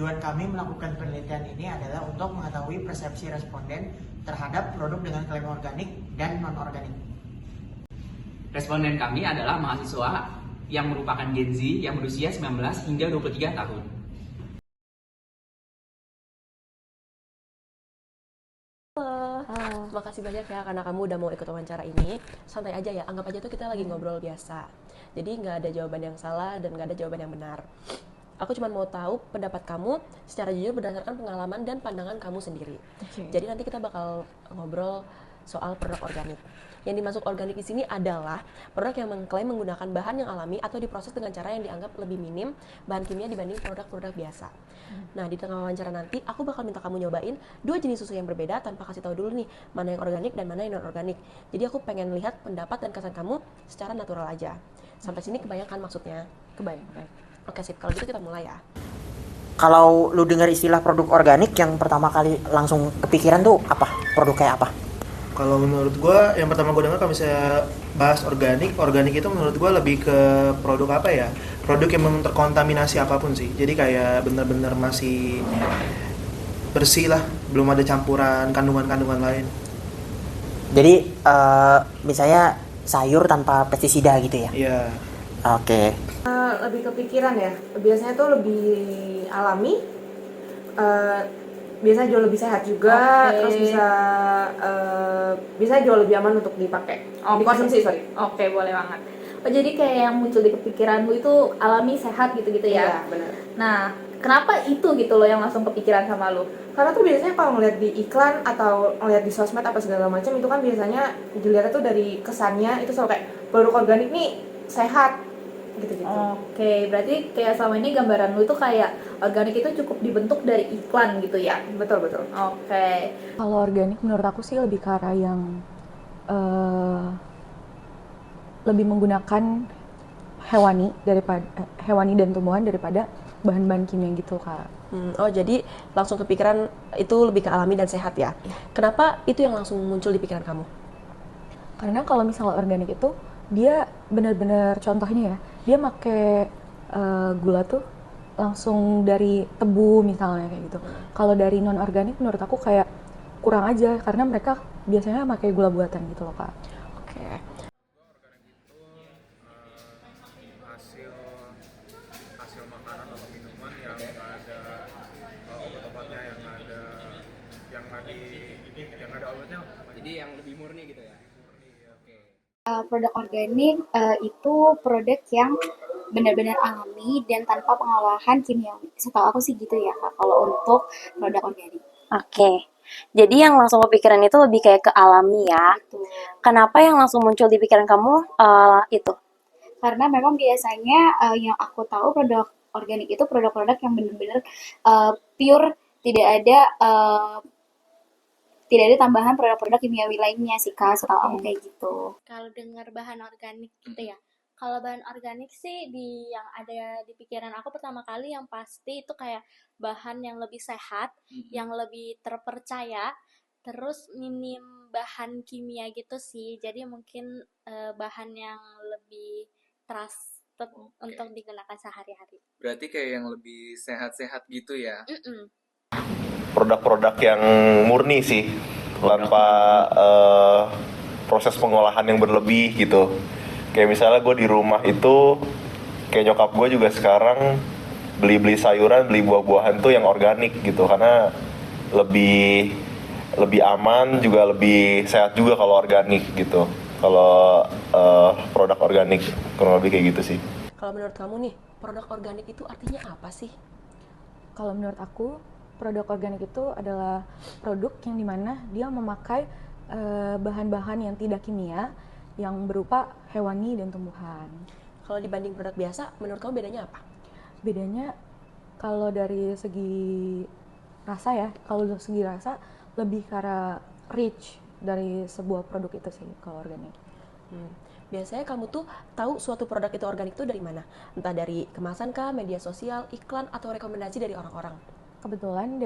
Tujuan kami melakukan penelitian ini adalah untuk mengetahui persepsi responden terhadap produk dengan klaim organik dan non-organik. Responden kami adalah mahasiswa yang merupakan Gen Z yang berusia 19 hingga 23 tahun. Terima kasih banyak ya karena kamu udah mau ikut wawancara ini. Santai aja ya, anggap aja tuh kita lagi ngobrol biasa. Jadi nggak ada jawaban yang salah dan nggak ada jawaban yang benar. Aku cuma mau tahu pendapat kamu secara jujur berdasarkan pengalaman dan pandangan kamu sendiri. Jadi nanti kita bakal ngobrol soal produk organik. Yang dimaksud organik di sini adalah produk yang mengklaim menggunakan bahan yang alami atau diproses dengan cara yang dianggap lebih minim bahan kimia dibanding produk-produk biasa. Nah, di tengah wawancara nanti aku bakal minta kamu nyobain 2 jenis susu yang berbeda tanpa kasih tahu dulu nih mana yang organik dan mana yang non organik. Jadi aku pengen lihat pendapat dan kesan kamu secara natural aja. Sampai sini kebayangkan maksudnya? Kebayang. Oke sip, kalau gitu kita mulai ya. Kalau lu dengar istilah produk organik, yang pertama kali langsung kepikiran tuh apa? Produk kayak apa? Kalau menurut gue, yang pertama gue dengar kalau misalnya bahas organik itu menurut gue lebih ke produk apa ya? Produk yang memang terkontaminasi apapun sih. Jadi kayak bener-bener masih bersih lah, belum ada campuran kandungan-kandungan lain. Jadi misalnya sayur tanpa pestisida gitu ya? Iya. Oke. Lebih kepikiran ya, biasanya tuh lebih alami, biasanya jauh lebih sehat juga. Terus bisa jauh lebih aman untuk dipakai, dikonsumsi. Oke, boleh banget. Oh, jadi kayak yang muncul di kepikiranmu itu alami, sehat gitu-gitu ya? Iya, benar. Nah, kenapa itu gitu loh yang langsung kepikiran sama lu? Karena tuh biasanya kalau ngeliat di iklan atau ngeliat di sosmed apa segala macam itu kan biasanya dilihatnya tuh dari kesannya itu selalu kayak produk organik nih sehat gitu-gitu. Oke, berarti kayak selama ini gambaran lu tuh kayak organik itu cukup dibentuk dari iklan gitu ya? Betul. Oke. Kalau organik menurut aku sih lebih ke arah yang lebih menggunakan hewani dan tumbuhan daripada bahan-bahan kimia gitu Kak. Oh jadi langsung kepikiran itu lebih ke alami dan sehat ya? Kenapa itu yang langsung muncul di pikiran kamu? Karena kalau misalnya organik itu dia benar-benar contohnya ya, dia pakai gula tuh langsung dari tebu misalnya kayak gitu. Kalau dari non organik menurut aku kayak kurang aja karena mereka biasanya pakai gula buatan gitu loh Kak. Oke. Hasil makanan atau minuman yang ada obat-obatnya, yang ada obatnya. Jadi yang lebih murni gitu ya. Produk organik itu produk yang benar-benar alami dan tanpa pengolahan kimiawi. Setahu aku sih gitu ya Kak, kalau untuk produk organik. Oke. Jadi yang langsung kepikiran itu lebih kayak ke alami ya. Betul. Kenapa yang langsung muncul di pikiran kamu itu? Karena memang biasanya yang aku tahu produk organik itu produk-produk yang benar-benar pure, tidak ada tambahan produk-produk kimiawi lainnya sih Kak, setahu aku kayak gitu. Kalau dengar bahan organik gitu ya, kalau bahan organik sih yang ada di pikiran aku pertama kali yang pasti itu kayak bahan yang lebih sehat, yang lebih terpercaya, terus minim bahan kimia gitu sih. Jadi mungkin bahan yang lebih trusted untuk digunakan sehari-hari. Berarti kayak yang lebih sehat-sehat gitu ya? Produk-produk yang murni sih, tanpa proses pengolahan yang berlebih gitu. Kayak misalnya gue di rumah itu, kayak nyokap gue juga sekarang beli sayuran, beli buah-buahan tuh yang organik gitu, karena lebih aman, juga lebih sehat juga kalau organik gitu. Kalau produk organik kurang lebih kayak gitu sih. Kalau menurut kamu nih, produk organik itu artinya apa sih? Kalau menurut aku, produk organik itu adalah produk yang dimana dia memakai bahan-bahan yang tidak kimia, yang berupa hewani dan tumbuhan. Kalau dibanding produk biasa, menurut kamu bedanya apa? Bedanya kalau dari segi rasa ya, lebih ke arah rich dari sebuah produk itu sih kalau organik. Biasanya kamu tuh tahu suatu produk itu organik itu dari mana? Entah dari kemasan kah, media sosial, iklan, atau rekomendasi dari orang-orang? Kebetulan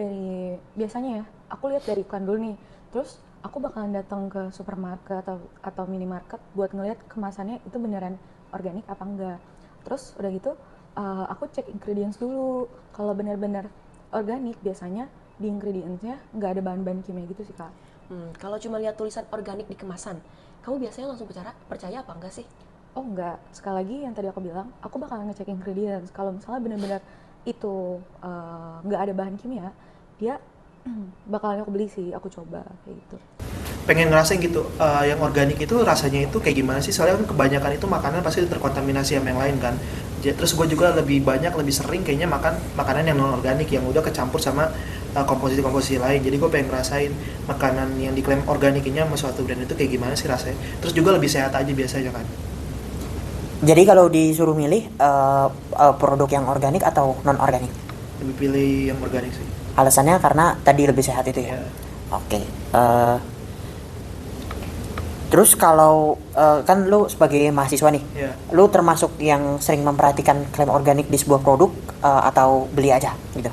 biasanya ya, aku lihat dari iklan dulu nih. Terus aku bakalan datang ke supermarket atau minimarket buat ngeliat kemasannya itu beneran organik apa enggak. Terus udah gitu, aku cek ingredients dulu. Kalau bener-bener organik biasanya di ingredients-nya nggak ada bahan-bahan kimia gitu sih, Kak. Kalau cuma lihat tulisan organik di kemasan, kamu biasanya langsung percaya apa enggak sih? Oh enggak, sekali lagi yang tadi aku bilang, aku bakalan ngecek ingredients. Kalau misalnya benar-benar itu nggak ada bahan kimia, dia bakalan aku beli sih, aku coba kayak gitu. Pengen ngerasain gitu, yang organik itu rasanya itu kayak gimana sih? Soalnya kan kebanyakan itu makanan pasti terkontaminasi sama yang lain kan. Terus gue juga lebih sering kayaknya makan makanan yang non organik yang udah kecampur sama komposisi lain. Jadi gue pengen ngerasain makanan yang diklaim organik ini sama suatu brand itu kayak gimana sih rasanya. Terus juga lebih sehat aja biasanya kan. Jadi kalau disuruh milih produk yang organik atau non organik? Lebih pilih yang organik sih. Alasannya karena tadi lebih sehat itu ya. Oke. Terus kalau kan lu sebagai mahasiswa nih, lu termasuk yang sering memperhatikan klaim organik di sebuah produk atau beli aja gitu?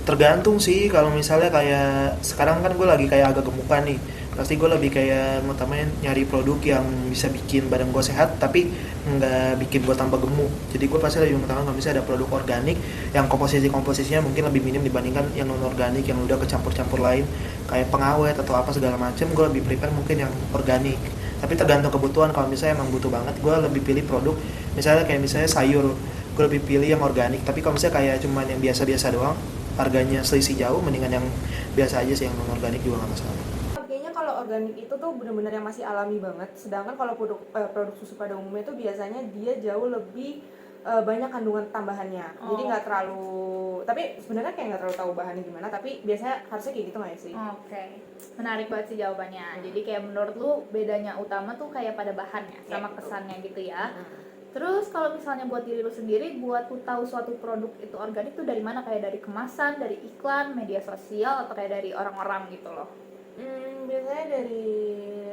Tergantung sih, kalau misalnya kayak sekarang kan gue lagi kayak agak gemukan nih, pasti gue lebih kayak ngutamain nyari produk yang bisa bikin badan gue sehat tapi nggak bikin gue tambah gemuk. Jadi gue pasti lebih ngutamain kalau misalnya ada produk organik yang komposisinya mungkin lebih minim dibandingkan yang non organik yang udah kecampur-campur lain kayak pengawet atau apa segala macam. Gue lebih prefer mungkin yang organik, tapi tergantung kebutuhan. Kalau misalnya emang butuh banget, gue lebih pilih produk misalnya kayak misalnya sayur, gue lebih pilih yang organik. Tapi kalau misalnya kayak cuman yang biasa-biasa doang, harganya selisih jauh, mendingan yang biasa aja sih, yang non organik juga nggak masalah. Kayaknya kalau organik itu tuh benar-benar yang masih alami banget, sedangkan kalau produk susu pada umumnya itu biasanya dia jauh lebih banyak kandungan tambahannya. Jadi nggak terlalu, tapi sebenarnya kayak nggak terlalu tahu bahannya gimana, tapi biasanya harusnya kayak gitu nggak ya sih? Oke. Menarik banget sih jawabannya. Jadi kayak menurut lu bedanya utama tuh kayak pada bahannya sama kesannya gitu ya. Terus kalau misalnya buat diri lu sendiri, buat lu tahu suatu produk itu organik tuh dari mana? Kayak dari kemasan, dari iklan, media sosial, atau kayak dari orang-orang gitu loh? Biasanya dari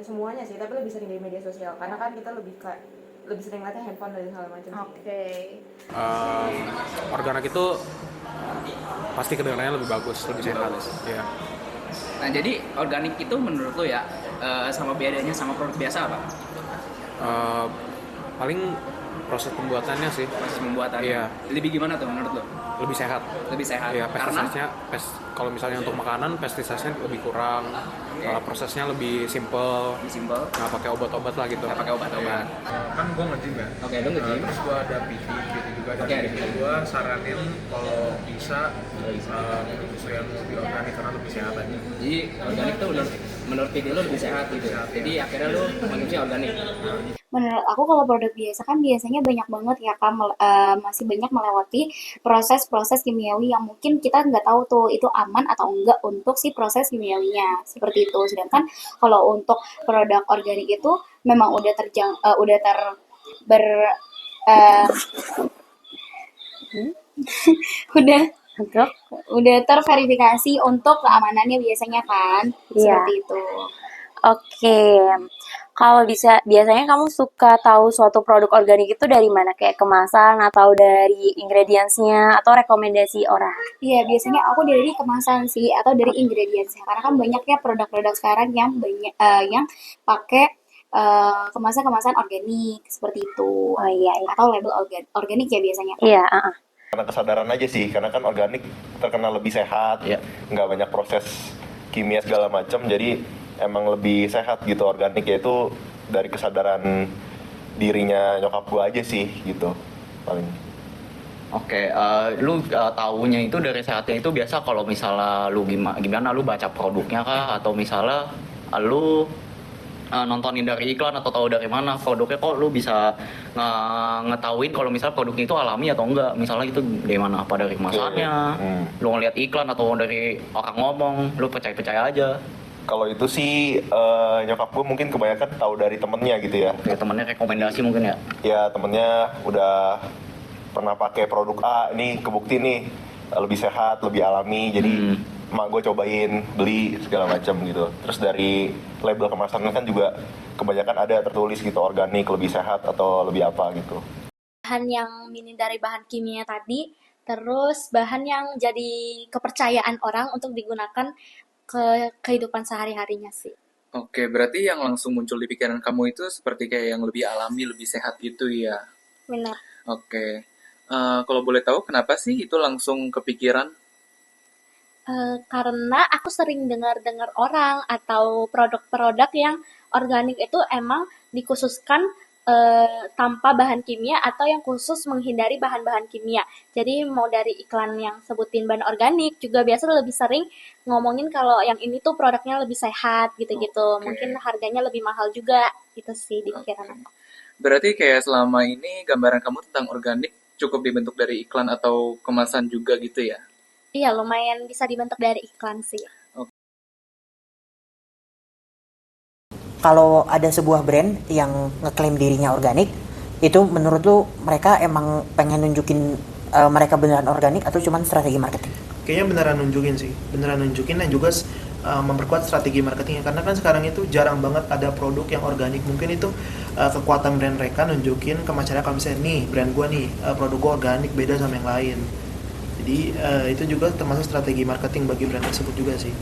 semuanya sih, tapi lebih sering dari media sosial karena kan kita lebih sering lihatnya handphone dan segala macam. Oke. Organik itu pasti kedengarannya lebih bagus, lebih sehat. Ya. Nah, jadi organik itu menurut lo ya, sama bedanya sama produk biasa apa? Paling proses pembuatannya sih. Proses pembuatannya. Iya. Lebih gimana tuh menurut lo? Lebih sehat. Lebih sehat. Iya, Karena kalau misalnya untuk makanan pestisasnya lebih kurang. Prosesnya lebih simple. Nggak pakai obat-obat lah gitu. Nggak pakai obat-obat. Kan gue nge-gym ya. Oke, lo nge-gym. Terus gue ada PT juga ada PT. Gue saranin kalau bisa industri yang lebih organik karena lebih sehat aja. Jadi organik tuh menurut PT lo lebih sehat gitu. Jadi akhirnya lo konsumsi organik. Menurut aku kalau produk biasa kan biasanya banyak banget ya kan, masih banyak melewati proses-proses kimiawi yang mungkin kita nggak tahu tuh itu aman atau enggak untuk si proses kimiawinya seperti itu. Sedangkan kalau untuk produk organik itu memang udah udah terverifikasi untuk keamanannya biasanya kan, seperti itu. Oke, kalau biasanya kamu suka tahu suatu produk organik itu dari mana? Kayak kemasan atau dari ingredients-nya atau rekomendasi orang? Iya, biasanya aku dari kemasan sih atau dari ingredients. Karena kan banyaknya produk-produk sekarang yang yang pakai kemasan-kemasan organik seperti itu. Oh iya. Atau label organik ya biasanya. Iya. Karena kesadaran aja sih, karena kan organik terkenal lebih sehat, nggak banyak proses kimia segala macam, jadi emang lebih sehat gitu organik, yaitu dari kesadaran dirinya nyokap gue aja sih gitu paling. Oke, lu taunya itu dari sehatnya itu biasa kalau misalnya lu gimana lu baca produknya kah, atau misalnya lu nontonin dari iklan atau tahu dari mana produknya, kok lu bisa ngetahuin kalau misalnya produknya itu alami atau enggak, misalnya itu dari mana, apa dari kemasannya, lu ngeliat iklan atau dari orang ngomong, lu percaya aja? Kalau itu sih nyokap gue mungkin kebanyakan tahu dari temennya gitu ya. Ya temennya rekomendasi mungkin ya? Ya temennya udah pernah pakai produk A, ini kebukti nih lebih sehat, lebih alami, jadi emak gue cobain beli segala macam gitu. Terus dari label kemasannya kan juga kebanyakan ada tertulis gitu organik, lebih sehat atau lebih apa gitu. Bahan yang minim dari bahan kimia tadi, terus bahan yang jadi kepercayaan orang untuk digunakan ke kehidupan sehari-harinya sih. Oke, berarti yang langsung muncul di pikiran kamu itu seperti kayak yang lebih alami, lebih sehat gitu ya? Benar. Oke, kalau boleh tahu kenapa sih itu langsung kepikiran? Karena aku sering dengar-dengar orang atau produk-produk yang organik itu emang dikhususkan tanpa bahan kimia atau yang khusus menghindari bahan-bahan kimia. Jadi mau dari iklan yang sebutin bahan organik juga biasa lebih sering ngomongin kalau yang ini tuh produknya lebih sehat gitu-gitu. Mungkin harganya lebih mahal juga gitu sih di pikiran aku. Berarti kayak selama ini gambaran kamu tentang organik cukup dibentuk dari iklan atau kemasan juga gitu ya? Iya, lumayan bisa dibentuk dari iklan sih. Kalau ada sebuah brand yang ngeklaim dirinya organik, itu menurut lu mereka emang pengen nunjukin mereka beneran organik atau cuman strategi marketing? Kayaknya beneran nunjukin sih, beneran nunjukin dan juga memperkuat strategi marketingnya, karena kan sekarang itu jarang banget ada produk yang organik. Mungkin itu kekuatan brand mereka nunjukin ke masyarakat kalau misalnya nih brand gua nih produk gua organik beda sama yang lain. Jadi itu juga termasuk strategi marketing bagi brand tersebut juga sih.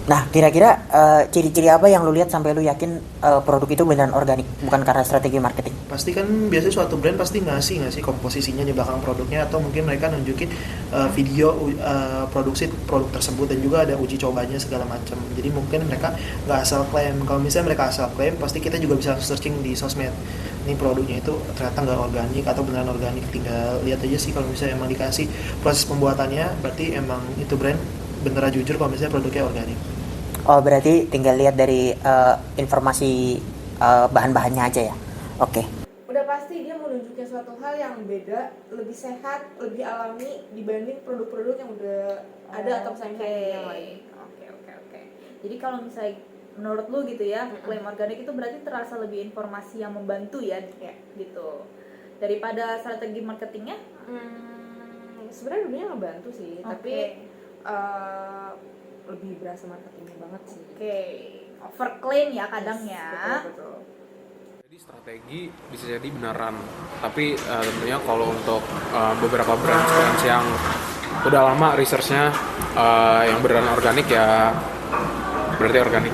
Nah, kira-kira ciri-ciri apa yang lu lihat sampai lu yakin produk itu beneran organik, bukan karena strategi marketing? Pasti kan biasanya suatu brand pasti ngasih komposisinya di belakang produknya, atau mungkin mereka nunjukin video produksi produk tersebut dan juga ada uji cobanya segala macam. Jadi mungkin mereka nggak asal klaim. Kalau misalnya mereka asal klaim, pasti kita juga bisa searching di sosmed. Ini produknya itu ternyata nggak organik atau beneran organik. Tinggal lihat aja sih, kalau misalnya emang dikasih proses pembuatannya, berarti emang itu brand beneran jujur kalau misalnya produknya organik. Oh, berarti tinggal lihat dari informasi bahan-bahannya aja ya. Oke. Udah pasti dia mau nunjukin suatu hal yang beda, lebih sehat, lebih alami dibanding produk-produk yang udah ada atau misalnya yang lain. Oke. Jadi kalau misalnya menurut lu gitu ya, klaim organik itu berarti terasa lebih informasi yang membantu ya, gitu. Daripada strategi marketingnya? Sebenarnya dunia ngebantu sih, tapi lebih berasa marketingnya banget sih. Overclaim ya kadang ya. Betul. Jadi strategi bisa jadi beneran, tapi tentunya kalau untuk beberapa brands yang udah lama researchnya yang beneran organik ya berarti organik.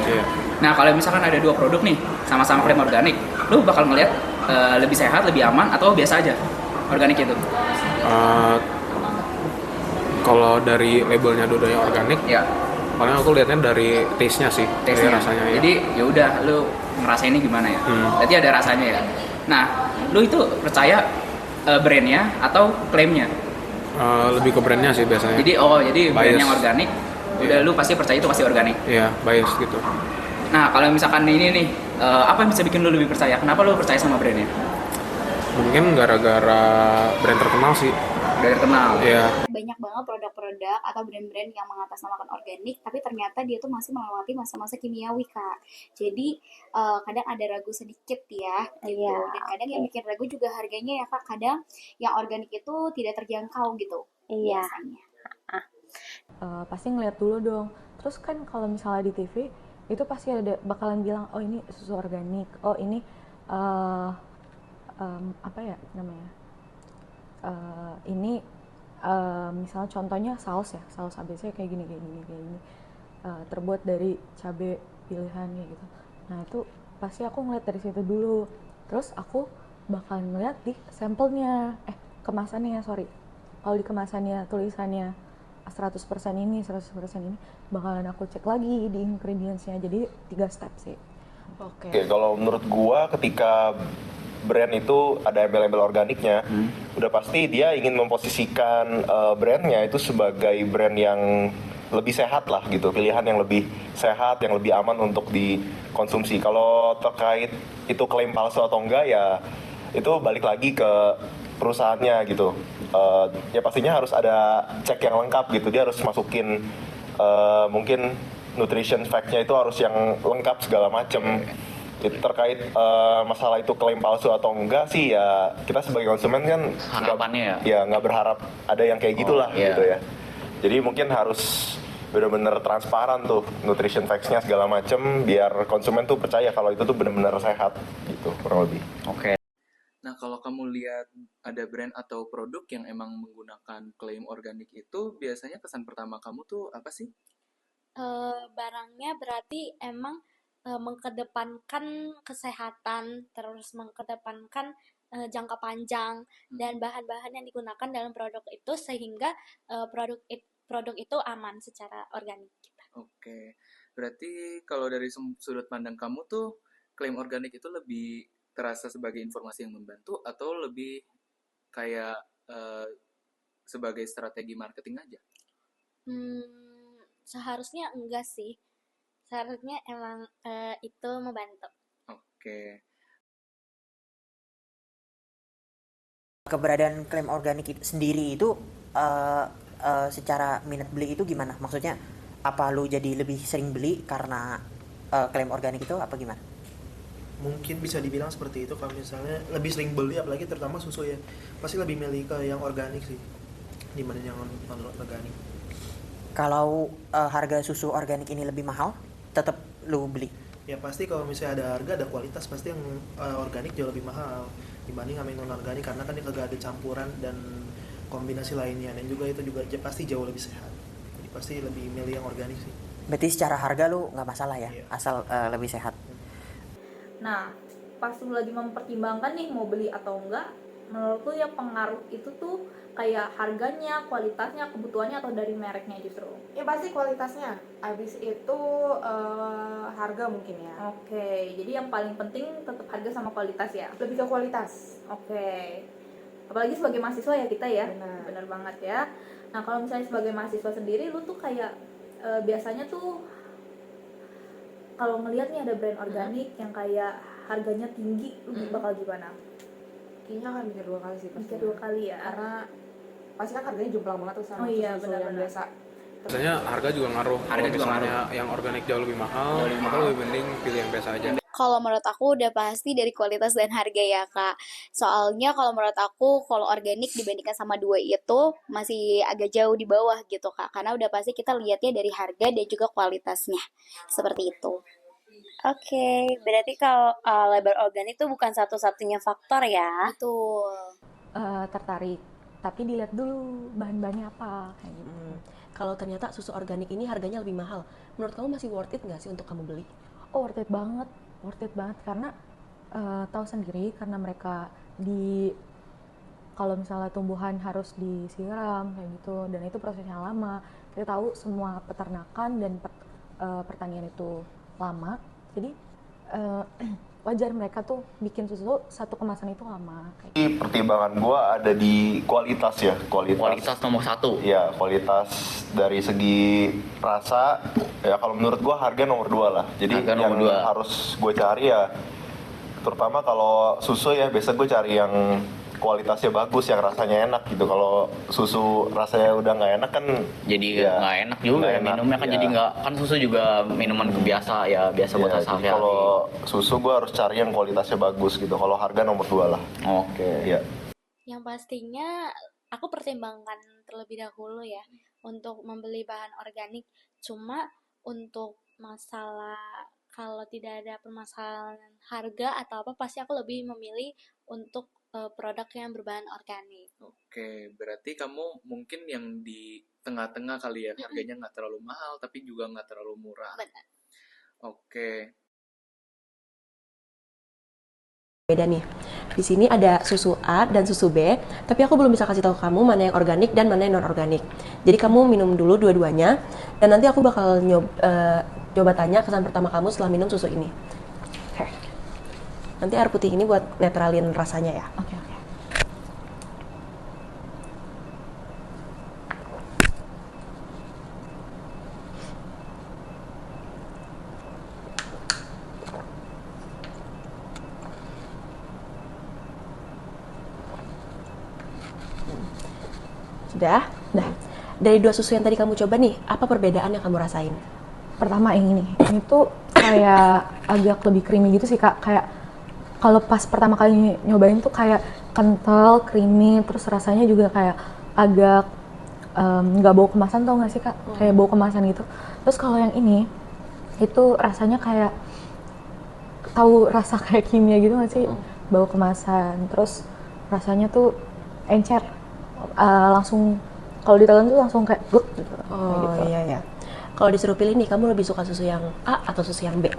Iya. Nah, kalau misalkan ada dua produk nih sama-sama klaim organik, lu bakal ngeliat lebih sehat, lebih aman atau biasa aja organik itu? Kalau dari labelnya dua-duanya organik, ya paling aku lihatnya dari taste-nya sih, dari rasanya. Jadi ya udah, lu ngerasainnya gimana ya? Berarti ada rasanya ya. Nah, lu itu percaya brandnya atau klaimnya? Lebih ke brandnya sih biasanya. Jadi brand yang organik, udah lu pasti percaya itu pasti organik. Iya, bias gitu. Nah, kalau misalkan ini nih, apa yang bisa bikin lu lebih percaya? Kenapa lu percaya sama brandnya? Mungkin gara-gara brand terkenal sih. Brand terkenal. Iya. Banyak banget produk-produk atau brand-brand yang mengatasnamakan organik, tapi ternyata dia tuh masih melewati masa-masa kimiawi, Kak. Jadi kadang ada ragu sedikit ya, gitu. Dan kadang yang bikin ragu juga harganya ya, Kak. Kadang yang organik itu tidak terjangkau gitu. Iya. Biasanya. Pasti ngeliat dulu dong. Terus kan kalau misalnya di TV itu pasti ada bakalan bilang, oh ini susu organik, oh ini apa ya namanya? Ini misalnya contohnya saus ABC kayak gini terbuat dari cabai pilihan kayak gitu. Nah itu pasti aku ngeliat dari situ dulu. Terus aku bakal ngeliat di sampelnya, kemasannya kalau di kemasannya tulisannya 100% ini bakalan aku cek lagi di ingredientsnya. Jadi 3 step sih. Oke, kalau menurut gua ketika brand itu ada embel-embel organiknya, udah pasti dia ingin memposisikan brandnya itu sebagai brand yang lebih sehat lah gitu, pilihan yang lebih sehat, yang lebih aman untuk dikonsumsi. Kalau terkait itu klaim palsu atau enggak ya itu balik lagi ke perusahaannya gitu. Ya pastinya harus ada cek yang lengkap gitu, dia harus masukin mungkin nutrition fact-nya itu harus yang lengkap segala macem. Terkait masalah itu klaim palsu atau enggak sih ya kita sebagai konsumen kan harapannya nggak berharap ada yang kayak gitulah gitu ya. Jadi mungkin harus benar-benar transparan tuh nutrition facts-nya segala macem biar konsumen tuh percaya kalau itu tuh benar-benar sehat gitu kurang lebih. Oke. Nah, kalau kamu lihat ada brand atau produk yang emang menggunakan klaim organik itu, biasanya kesan pertama kamu tuh apa sih? Barangnya berarti emang mengkedepankan kesehatan, terus mengkedepankan jangka panjang dan bahan-bahan yang digunakan dalam produk itu sehingga produk produk itu aman secara organik. Oke, berarti kalau dari sudut pandang kamu tuh klaim organik itu lebih terasa sebagai informasi yang membantu atau lebih kayak sebagai strategi marketing aja? Seharusnya enggak sih. Seharusnya emang itu membantu. Oke. Keberadaan klaim organik sendiri itu secara minat beli itu gimana? Maksudnya apa lu jadi lebih sering beli karena klaim organik itu apa gimana? Mungkin bisa dibilang seperti itu. Kalau misalnya lebih sering beli, apalagi terutama susu ya, pasti lebih milih ke yang organik sih dibanding yang non organik. Kalau harga susu organik ini lebih mahal, tetap lu beli? Ya pasti kalau misalnya ada harga, ada kualitas, pasti yang organik jauh lebih mahal dibanding sama yang non organik, karena kan dia kagak ada campuran dan kombinasi lainnya, dan juga itu juga pasti jauh lebih sehat. Jadi pasti lebih milih yang organik sih. Berarti secara harga lu nggak masalah ya, asal lebih sehat. Nah, pas lu lagi mempertimbangkan nih mau beli atau enggak, menurut lu yang pengaruh itu tuh kayak harganya, kualitasnya, kebutuhannya, atau dari mereknya justru? Ya pasti kualitasnya. Abis itu harga mungkin ya. Oke, jadi yang paling penting tetap harga sama kualitas ya? Lebih ke kualitas. Oke. Apalagi sebagai mahasiswa ya kita ya? Bener banget ya. Nah, kalau misalnya sebagai mahasiswa sendiri, lu tuh kayak biasanya tuh kalau ngelihat nih ada brand organik yang kayak harganya tinggi, lu bakal gimana? Kayaknya akan mikir 2 kali sih. Mikir 2 kali ya? Karena pasti kan harganya jomplang banget tuh sama susu yang benar-benar biasa. Biasanya harga juga ngaruh. Kalau misalnya yang organik jauh lebih mahal, maka lebih mending pilih yang biasa aja. Kalau menurut aku udah pasti dari kualitas dan harga ya Kak. Soalnya kalau menurut aku kalau organik dibandingkan sama dua itu masih agak jauh di bawah gitu Kak. Karena udah pasti kita lihatnya dari harga dan juga kualitasnya. Seperti itu. Oke, berarti kalau label organik itu bukan satu-satunya faktor ya? Betul. Tertarik, tapi dilihat dulu bahan-bahannya apa kayak gitu. Kalau ternyata susu organik ini harganya lebih mahal, menurut kamu masih worth it nggak sih untuk kamu beli? Oh, worth it banget karena tahu sendiri, karena mereka kalau misalnya tumbuhan harus disiram kayak gitu, dan itu prosesnya lama. Kita tahu semua peternakan dan pertanian itu lama, jadi wajar mereka tuh bikin susu satu kemasan itu lama. Pertimbangan gue ada di kualitas ya, Kualitas nomor 1. Ya, kualitas dari segi rasa ya, kalau menurut gue harga nomor 2 lah. Jadi Harga yang nomor 2. harus gue cari ya, terutama kalau susu ya, biasa gue cari yang kualitasnya bagus, yang rasanya enak gitu. Kalau susu rasanya udah nggak enak kan jadi nggak enak juga ya minumnya kan, jadi nggak, kan susu juga minuman biasa ya, biasa buat sehari-hari. Kalau susu gue harus cari yang kualitasnya bagus gitu. Kalau harga nomor 2 lah. Oke. Ya. Yang pastinya aku pertimbangkan terlebih dahulu ya untuk membeli bahan organik. Cuma untuk masalah kalau tidak ada permasalahan harga atau apa, pasti aku lebih memilih untuk produk yang berbahan organik. Oke, berarti kamu mungkin yang di tengah-tengah kali ya, harganya nggak terlalu mahal tapi juga nggak terlalu murah. Benar. Oke. Beda nih. Di sini ada susu A dan susu B, tapi aku belum bisa kasih tahu kamu mana yang organik dan mana yang non organik. Jadi kamu minum dulu dua-duanya, dan nanti aku bakal coba tanya kesan pertama kamu setelah minum susu ini. Oke. Nanti air putih ini buat netralin rasanya ya. Oke. Sudah? Nah, dari 2 susu yang tadi kamu coba nih, apa perbedaan yang kamu rasain? Pertama ini tuh kayak agak lebih creamy gitu sih Kak. Kayak kalau pas pertama kali nyobain tuh kayak kental, creamy, terus rasanya juga kayak agak nggak bau kemasan, tau nggak sih Kak? Kayak bau kemasan gitu. Terus kalau yang ini itu rasanya kayak tahu rasa kayak kimia gitu nggak sih? Bau kemasan. Terus rasanya tuh encer. Langsung kalau ditelan tuh langsung kayak gluk gitu. Oh iya ya. Kalau disuruh pilih nih, kamu lebih suka susu yang A atau susu yang B?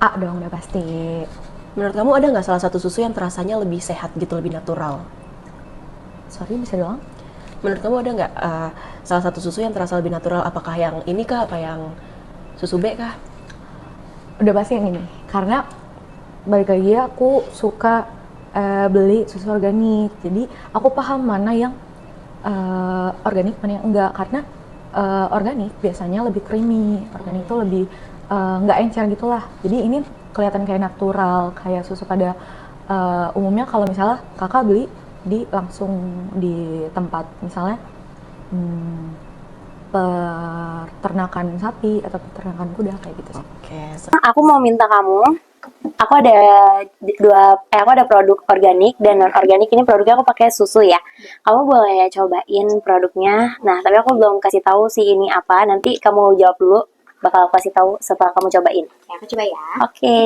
A dong, udah pasti. Menurut kamu ada nggak salah satu susu yang terasanya lebih sehat gitu, lebih natural? Sorry, bisa doang? menurut kamu ada nggak salah satu susu yang terasa lebih natural? Apakah yang ini kah, apa yang susu B kah? Udah pasti yang ini, karena balik lagi aku suka beli susu organik, jadi aku paham mana yang organik mana yang enggak, karena organik biasanya lebih creamy, organik itu lebih nggak encer gitulah, jadi ini kelihatan kayak natural, kayak susu pada umumnya. Kalau misalnya kakak beli langsung di tempat misalnya peternakan sapi atau peternakan kuda kayak gitu sih. Aku mau minta kamu, aku ada aku ada produk organik dan non organik. Ini produknya aku pakai susu ya. Kamu boleh cobain produknya. Nah, tapi aku belum kasih tahu sih ini apa. Nanti kamu jawab dulu. Bakal aku kasih tahu setelah kamu cobain. Ya, aku coba ya. Oke.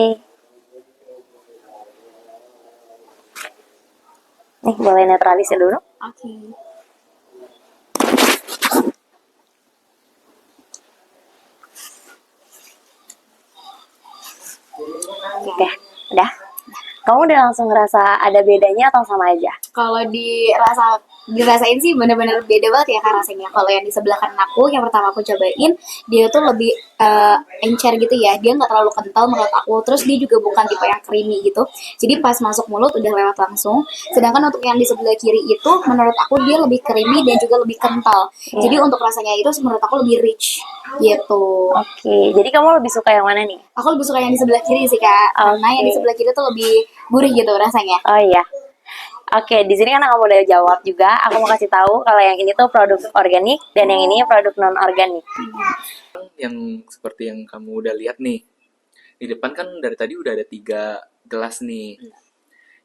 Nih, boleh netralisir dulu. Oke. Oke, udah. Kamu udah langsung ngerasa ada bedanya atau sama aja? Kalau dirasain sih bener-bener beda banget ya kan rasanya. Kalau yang di sebelah kanan aku, yang pertama aku cobain, dia tuh lebih encer gitu ya. Dia nggak terlalu kental menurut aku. Terus dia juga bukan tipe yang creamy gitu. Jadi pas masuk mulut udah lewat langsung. Sedangkan untuk yang di sebelah kiri itu, menurut aku dia lebih creamy dan juga lebih kental. Jadi untuk rasanya itu menurut aku lebih rich gitu. Oke, jadi kamu lebih suka yang mana nih? Aku lebih suka yang di sebelah kiri sih kak. Karena yang di sebelah kiri tuh lebih gurih gitu rasanya. Oh iya. Oke, di sini kan kamu udah jawab juga. Aku mau kasih tahu kalau yang ini tuh produk organik dan yang ini produk non organik. Yang seperti yang kamu udah lihat nih, di depan kan dari tadi udah ada 3 gelas nih.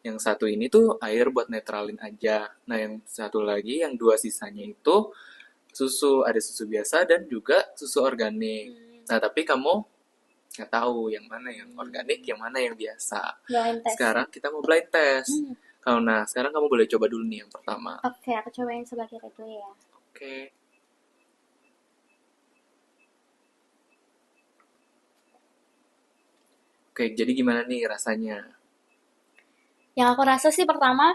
Yang satu ini tuh air buat netralin aja. Nah, yang satu lagi, yang 2 sisanya itu susu, ada susu biasa dan juga susu organik. Nah, tapi kamu nggak tahu yang mana yang organik, yang mana yang biasa. Blind test. Sekarang kita mau blind test. Nah, sekarang kamu boleh coba dulu nih yang pertama. Oke, aku cobain sebelah kiri dulu ya. Oke. Oke, jadi gimana nih rasanya? Yang aku rasa sih pertama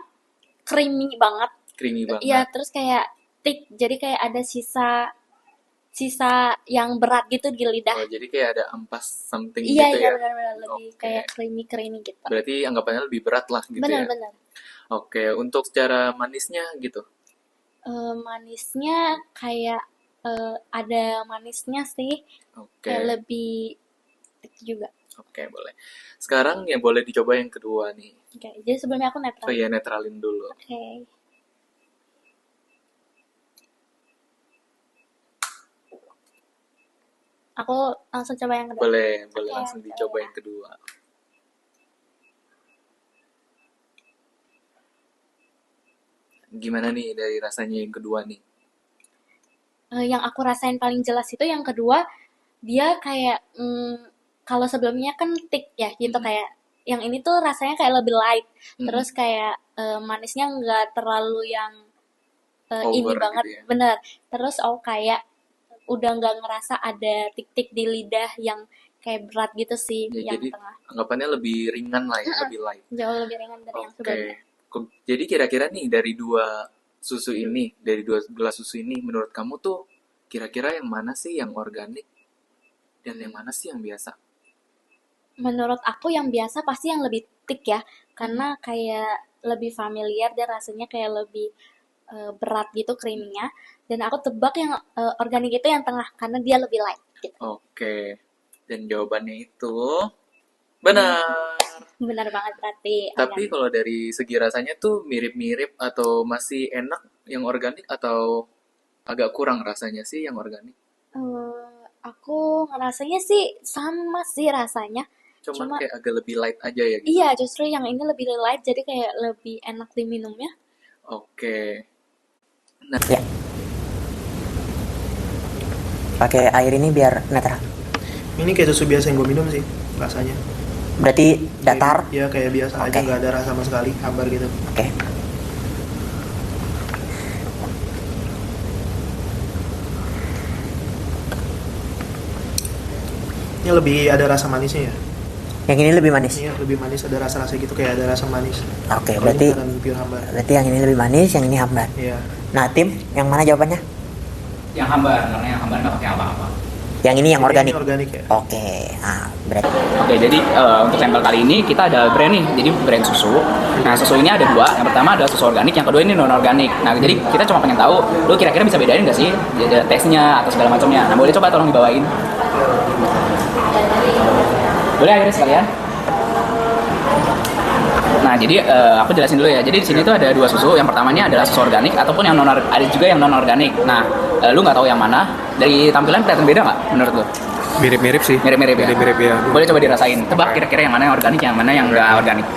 creamy banget. Creamy banget. Iya, terus kayak thick. Jadi kayak ada sisa yang berat gitu di lidah. Oh, jadi kayak ada ampas something Iya, gitu iya ya? benar-benar lebih kayak creamy gitu. Berarti anggapannya lebih berat lah gitu ya? Benar-benar. Oke, untuk secara manisnya gitu? Manisnya kayak ada manisnya sih. Oke. Kayak lebih thick juga. Oke, boleh. Sekarang ya boleh dicoba yang kedua nih. Oke, jadi sebelumnya aku netral. Oh iya, netralin dulu. Oke. Aku langsung coba yang kedua. Boleh Oke, langsung dicoba yang kedua. Gimana nih dari rasanya yang kedua nih? Yang aku rasain paling jelas itu yang kedua, dia kayak kalau sebelumnya kan thick ya gitu, kayak yang ini tuh rasanya kayak lebih light. Terus kayak manisnya nggak terlalu yang ini Over banget, gitu ya? bener. Terus kayak udah nggak ngerasa ada tik-tik di lidah yang kayak berat gitu sih, Ya, yang jadi tengah. anggapannya lebih ringan lah ya, lebih light. Jauh lebih ringan dari yang sebelumnya. Jadi kira-kira nih dari 2 susu ini, dari 2 gelas susu ini, menurut kamu tuh kira-kira yang mana sih yang organik dan yang mana sih yang biasa? Menurut aku yang biasa pasti yang lebih thick ya, karena kayak lebih familiar dan rasanya kayak lebih berat gitu creamy-nya. Dan aku tebak yang organik itu yang tengah karena dia lebih light gitu. Oke, dan jawabannya itu benar. Benar banget berarti. Tapi kalau dari segi rasanya tuh mirip-mirip atau masih enak yang organik atau agak kurang rasanya sih yang organik? Aku ngerasanya sih sama sih rasanya. Cuman kayak agak lebih light aja ya gitu? Iya, justru yang ini lebih light jadi kayak lebih enak diminumnya. Oke. Nah, Ya. Pakai air ini biar netral. Ini kayak susu biasa yang gue minum sih rasanya. Berarti datar. Ya kayak biasa aja, nggak ada rasa sama sekali, hambar gitu. Oke. Ini lebih ada rasa manisnya ya. Yang ini lebih manis. Iya, lebih manis, ada rasa-rasa gitu, kayak ada rasa manis. Oke, Kalau berarti ini beneran pure hambar. berarti yang ini lebih manis, yang ini hambar. Iya. Nah, tim yang mana jawabannya? Yang hambar, karena yang hambar nggak pakai apa-apa. Yang ini yang organik. Ini organik ya. Oke, nah berarti. Oke, jadi untuk sampel kali ini kita ada brand nih, jadi brand susu. Nah, susu ini ada dua. Yang pertama adalah susu organik, yang kedua ini non organik. Nah, jadi kita cuma pengen tahu, lu kira-kira bisa bedain nggak sih tesnya atau segala macamnya. Nah, boleh coba tolong dibawain. Boleh akhirnya sekalian. Nah, jadi aku jelasin dulu ya. Jadi di sini tuh ada dua susu. Yang pertamanya adalah susu organik ataupun yang ada juga yang non organik. Nah, lu nggak tahu yang mana? Dari tampilan kelihatan beda nggak menurut lu? Mirip-mirip sih. Mirip-mirip ya. Mirip-mirip ya. Boleh coba dirasain. Tebak kira-kira yang mana yang organik, yang mana yang nggak organik.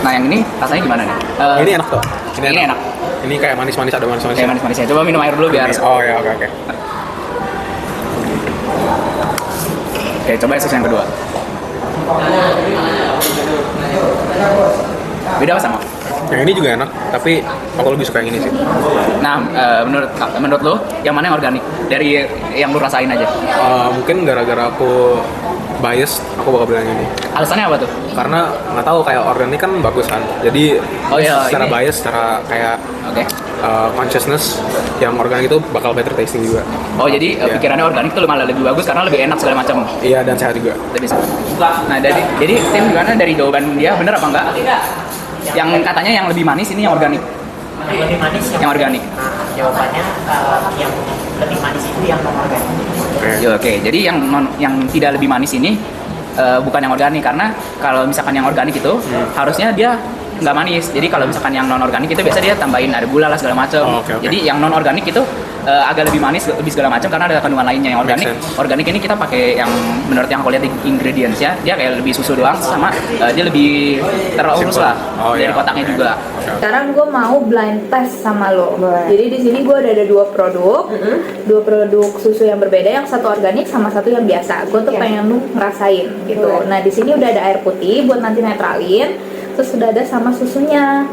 Nah, yang ini rasanya gimana nih? Ini enak tuh. Ini enak. Ini kayak manis-manis, ada manis-manisnya. Kayak manis-manisnya. Coba minum air dulu biar. Oh ya, oke. Oke, coba susu yang kedua. Beda apa sama? Yang ini juga enak, tapi aku lebih suka yang ini sih. Nah, menurut lo, yang mana yang organik? Dari yang lu rasain aja. Mungkin gara-gara aku bias, aku bakal bilang ini. Alasannya apa tuh? Karena nggak tahu, kayak organik kan bagus kan. Jadi secara ini. bias, secara kayak consciousness, yang organik itu bakal better tasting juga. Oh, jadi pikirannya organik tuh malah lebih bagus karena lebih enak segala macam. Iya, dan sehat juga. Lebih sehat. Nah, jadi tim gimana dari jawaban dia, bener apa enggak? Yang katanya yang lebih manis ini yang organik. Yang lebih manis yang organik. Nah, jawabannya yang lebih manis itu yang non organik. Oke. Jadi yang tidak lebih manis ini bukan yang organik, karena kalau misalkan yang organik itu harusnya dia nggak manis. Jadi kalau misalkan yang non organik itu biasa dia tambahin ada gula lah segala macam. Jadi yang non organik itu agak lebih manis, lebih segala macam karena ada kandungan lainnya. Yang organik ini kita pakai yang menurut yang aku lihat ingredientsnya dia kayak lebih susu doang, sama dia lebih terurus lah dari kotaknya juga. Sekarang gue mau blind test sama lo. Jadi di sini gue ada dua produk, dua produk susu yang berbeda, yang satu organik sama satu yang biasa. Gue tuh pengen lu ngerasain gitu. Nah, di sini udah ada air putih buat nanti netralin, terus sudah ada sama susunya.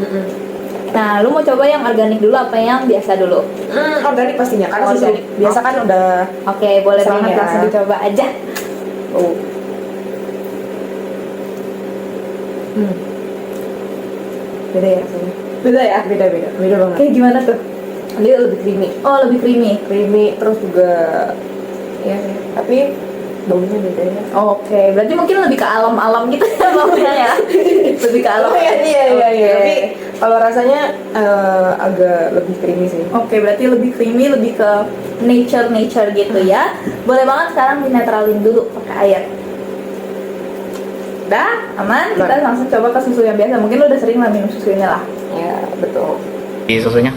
Nah, lu mau coba yang organik dulu apa yang biasa dulu? Organik pastinya, karena susu biasa kan udah. Oke, boleh banget ya. langsung dicoba aja. Beda ya rasanya. Beda ya? Beda banget. Kayak gimana tuh? Dia lebih creamy. Oh, lebih creamy. Terus juga ya, tapi baunya beda ya. Oke, berarti mungkin lebih ke alam-alam gitu ya baunya ya. Lebih ke alam. Iya. Tapi kalau rasanya agak lebih creamy sih. Oke, berarti lebih creamy, lebih ke nature gitu ya. Boleh banget sekarang dinetralin dulu pakai air. Udah, aman? Kita langsung coba ke susu yang biasa. Mungkin lu udah sering lah minum susu ini lah. Ya, betul. Di susunya.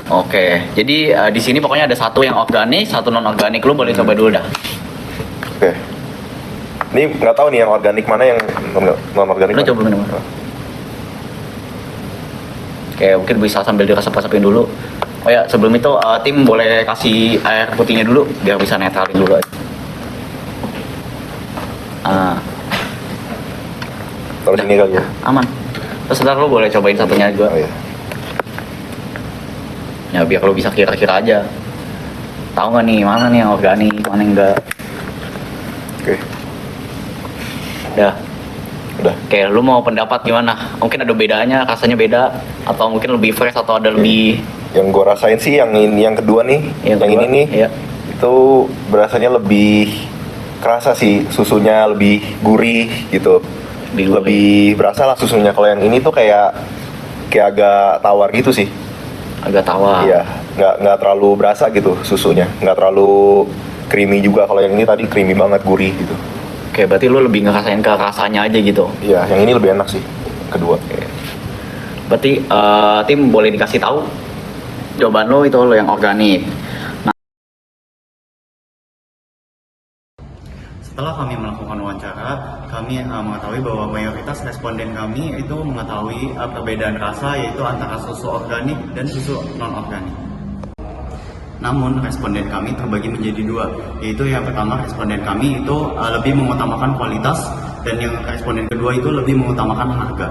Oke, jadi di sini pokoknya ada satu yang organik, satu non organik. Lu boleh coba dulu dah. Oke. Ini nggak tahu nih yang organik mana, yang non organik. Lu coba minum. Oke, mungkin bisa sambil dirasap-rasapin dulu. Oh ya, sebelum itu tim boleh kasih air putihnya dulu biar bisa netralin dulu aja. Taruh sini kali ya. Aman. Terus ntar lu boleh cobain satunya juga. Oh, iya. Ya biar lu bisa kira-kira aja. Tahu nggak nih mana nih yang organik, mana yang enggak. Oke. Udah. Oke, lu mau pendapat gimana? Mungkin ada bedanya, rasanya beda, atau mungkin lebih fresh atau ada lebih. Yang gue rasain sih yang ini, yang kedua nih, yang ini nih, itu berasanya lebih kerasa sih, susunya lebih gurih gitu. Lebih berasa lah susunya. Kalau yang ini tuh kayak agak tawar gitu sih. Agak tawar. Iya, nggak terlalu berasa gitu susunya, nggak terlalu creamy juga. Kalau yang ini tadi creamy banget, gurih gitu. Oke, berarti lu lebih ngerasain ke rasanya aja gitu. Iya, yang ini lebih enak sih, kedua. Berarti tim boleh dikasih tahu jawaban lo itu lo yang organik. Setelah kami melakukan wawancara, kami mengetahui bahwa mayoritas responden kami itu mengetahui perbedaan rasa, yaitu antara susu organik dan susu non-organik. Namun responden kami terbagi menjadi dua, yaitu yang pertama responden kami itu lebih mengutamakan kualitas, dan yang responden kedua itu lebih mengutamakan harga.